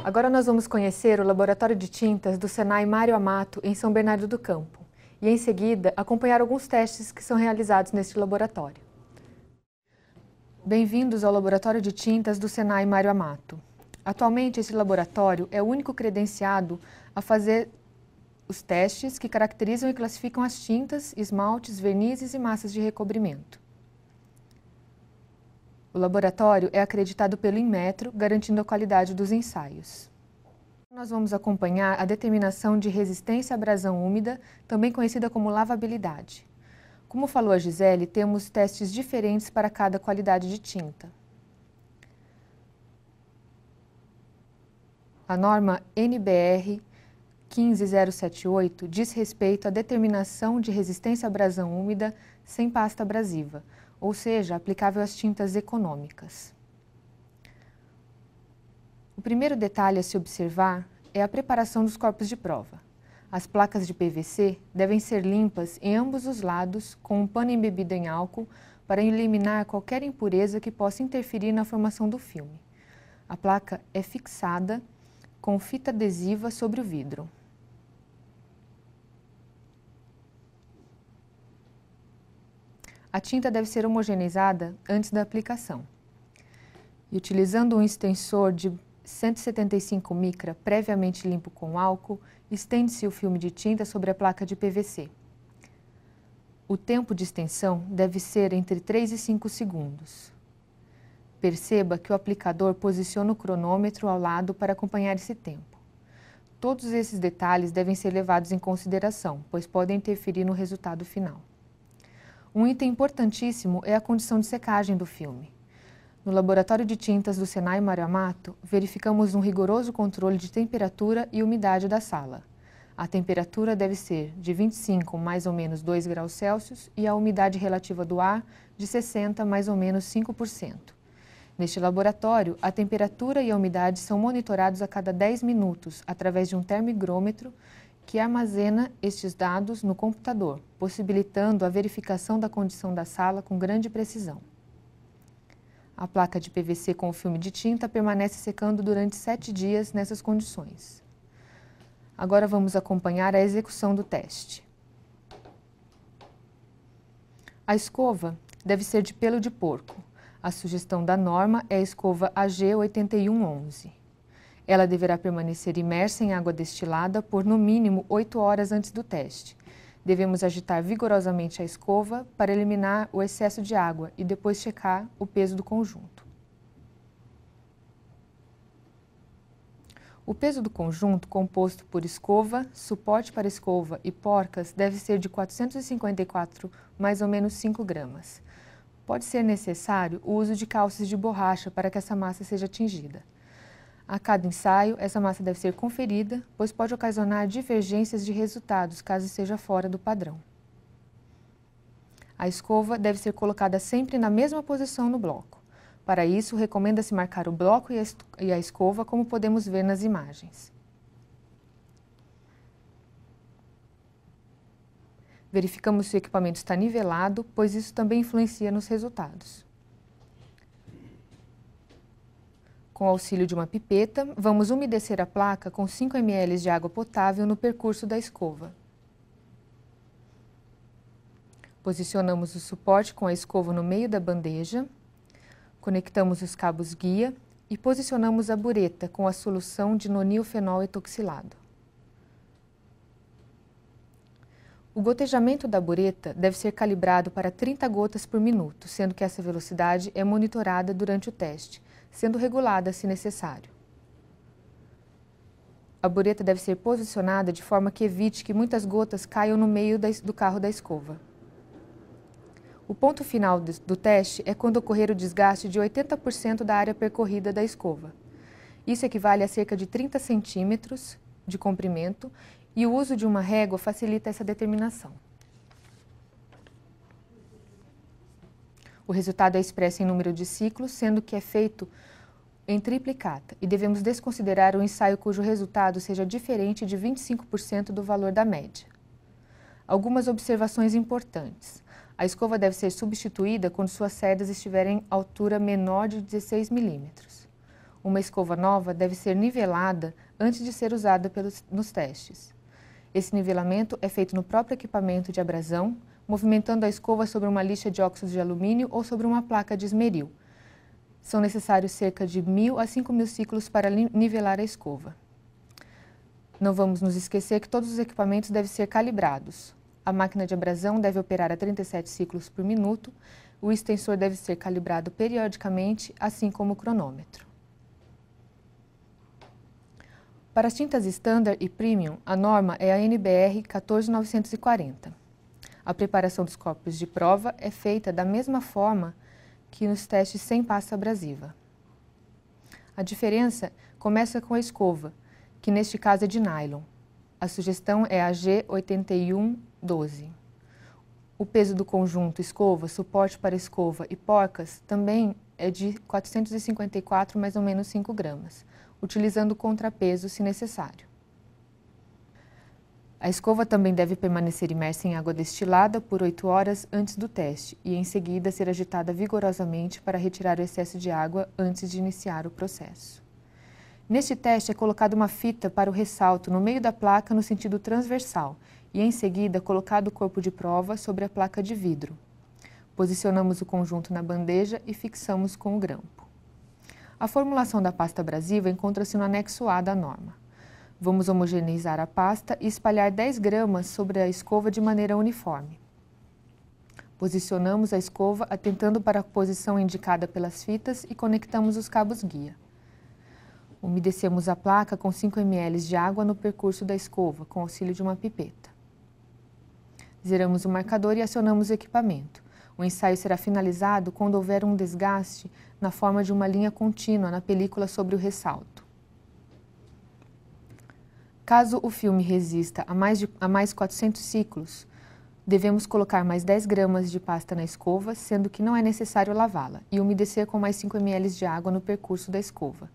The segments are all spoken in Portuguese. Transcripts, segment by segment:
Agora nós vamos conhecer o Laboratório de Tintas do Senai Mário Amato, em São Bernardo do Campo, e em seguida acompanhar alguns testes que são realizados neste laboratório. Bem-vindos ao Laboratório de Tintas do Senai Mário Amato. Atualmente, esse laboratório é o único credenciado a fazer os testes que caracterizam e classificam as tintas, esmaltes, vernizes e massas de recobrimento. O laboratório é acreditado pelo Inmetro, garantindo a qualidade dos ensaios. Nós vamos acompanhar a determinação de resistência à abrasão úmida, também conhecida como lavabilidade. Como falou a Gisele, temos testes diferentes para cada qualidade de tinta. A norma NBR 15078 diz respeito à determinação de resistência à abrasão úmida sem pasta abrasiva, ou seja, aplicável às tintas econômicas. O primeiro detalhe a se observar é a preparação dos corpos de prova. As placas de PVC devem ser limpas em ambos os lados com um pano embebido em álcool para eliminar qualquer impureza que possa interferir na formação do filme. A placa é fixada com fita adesiva sobre o vidro. A tinta deve ser homogeneizada antes da aplicação. E utilizando um extensor de 175 micra previamente limpo com álcool, estende-se o filme de tinta sobre a placa de PVC. O tempo de extensão deve ser entre 3 e 5 segundos. Perceba que o aplicador posiciona o cronômetro ao lado para acompanhar esse tempo. Todos esses detalhes devem ser levados em consideração, pois podem interferir no resultado final. Um item importantíssimo é a condição de secagem do filme. No Laboratório de Tintas do Senai Mário Amato, verificamos um rigoroso controle de temperatura e umidade da sala. A temperatura deve ser de 25 mais ou menos 2 graus Celsius e a umidade relativa do ar de 60 mais ou menos 5%. Neste laboratório, a temperatura e a umidade são monitorados a cada 10 minutos através de um termoigrômetro que armazena estes dados no computador, possibilitando a verificação da condição da sala com grande precisão. A placa de PVC com o filme de tinta permanece secando durante 7 dias nessas condições. Agora vamos acompanhar a execução do teste. A escova deve ser de pelo de porco. A sugestão da norma é a escova AG 8111. Ela deverá permanecer imersa em água destilada por no mínimo 8 horas antes do teste. Devemos agitar vigorosamente a escova para eliminar o excesso de água e depois checar o peso do conjunto. O peso do conjunto, composto por escova, suporte para escova e porcas, deve ser de 454, mais ou menos 5 gramas. Pode ser necessário o uso de calces de borracha para que essa massa seja atingida. A cada ensaio, essa massa deve ser conferida, pois pode ocasionar divergências de resultados, caso esteja fora do padrão. A escova deve ser colocada sempre na mesma posição no bloco. Para isso, recomenda-se marcar o bloco e a escova, como podemos ver nas imagens. Verificamos se o equipamento está nivelado, pois isso também influencia nos resultados. Com o auxílio de uma pipeta, vamos umedecer a placa com 5 ml de água potável no percurso da escova. Posicionamos o suporte com a escova no meio da bandeja, conectamos os cabos guia e posicionamos a bureta com a solução de nonilfenol etoxilado. O gotejamento da bureta deve ser calibrado para 30 gotas por minuto, sendo que essa velocidade é monitorada durante o teste, sendo regulada se necessário. A bureta deve ser posicionada de forma que evite que muitas gotas caiam no meio do carro da escova. O ponto final do teste é quando ocorrer o desgaste de 80% da área percorrida da escova. Isso equivale a cerca de 30 centímetros de comprimento e o uso de uma régua facilita essa determinação. O resultado é expresso em número de ciclos, sendo que é feito em triplicata, e devemos desconsiderar o ensaio cujo resultado seja diferente de 25% do valor da média. Algumas observações importantes. A escova deve ser substituída quando suas cerdas estiverem em altura menor de 16 milímetros. Uma escova nova deve ser nivelada antes de ser usada nos testes. Esse nivelamento é feito no próprio equipamento de abrasão, movimentando a escova sobre uma lixa de óxido de alumínio ou sobre uma placa de esmeril. São necessários cerca de 1.000 a 5.000 ciclos para nivelar a escova. Não vamos nos esquecer que todos os equipamentos devem ser calibrados. A máquina de abrasão deve operar a 37 ciclos por minuto, o extensor deve ser calibrado periodicamente, assim como o cronômetro. Para as tintas Standard e Premium, a norma é a NBR 14940. A preparação dos copos de prova é feita da mesma forma que nos testes sem pasta abrasiva. A diferença começa com a escova, que neste caso é de nylon. A sugestão é a G8112. O peso do conjunto escova, suporte para escova e porcas também é de 454 mais ou menos 5 gramas, utilizando contrapeso se necessário. A escova também deve permanecer imersa em água destilada por 8 horas antes do teste e em seguida ser agitada vigorosamente para retirar o excesso de água antes de iniciar o processo. Neste teste é colocada uma fita para o ressalto no meio da placa no sentido transversal e em seguida colocado o corpo de prova sobre a placa de vidro. Posicionamos o conjunto na bandeja e fixamos com o grampo. A formulação da pasta abrasiva encontra-se no anexo A da norma. Vamos homogeneizar a pasta e espalhar 10 gramas sobre a escova de maneira uniforme. Posicionamos a escova atentando para a posição indicada pelas fitas e conectamos os cabos guia. Umedecemos a placa com 5 ml de água no percurso da escova, com auxílio de uma pipeta. Zeramos o marcador e acionamos o equipamento. O ensaio será finalizado quando houver um desgaste na forma de uma linha contínua na película sobre o ressalto. Caso o filme resista a mais 400 ciclos, devemos colocar mais 10 gramas de pasta na escova, sendo que não é necessário lavá-la, e umedecer com mais 5 ml de água no percurso da escova.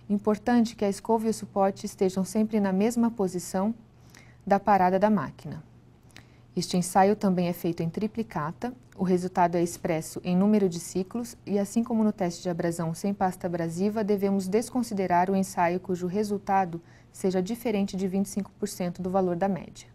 Importante que a escova e o suporte estejam sempre na mesma posição da parada da máquina. Este ensaio também é feito em triplicata, o resultado é expresso em número de ciclos e, assim como no teste de abrasão sem pasta abrasiva, devemos desconsiderar o ensaio cujo resultado seja diferente de 25% do valor da média.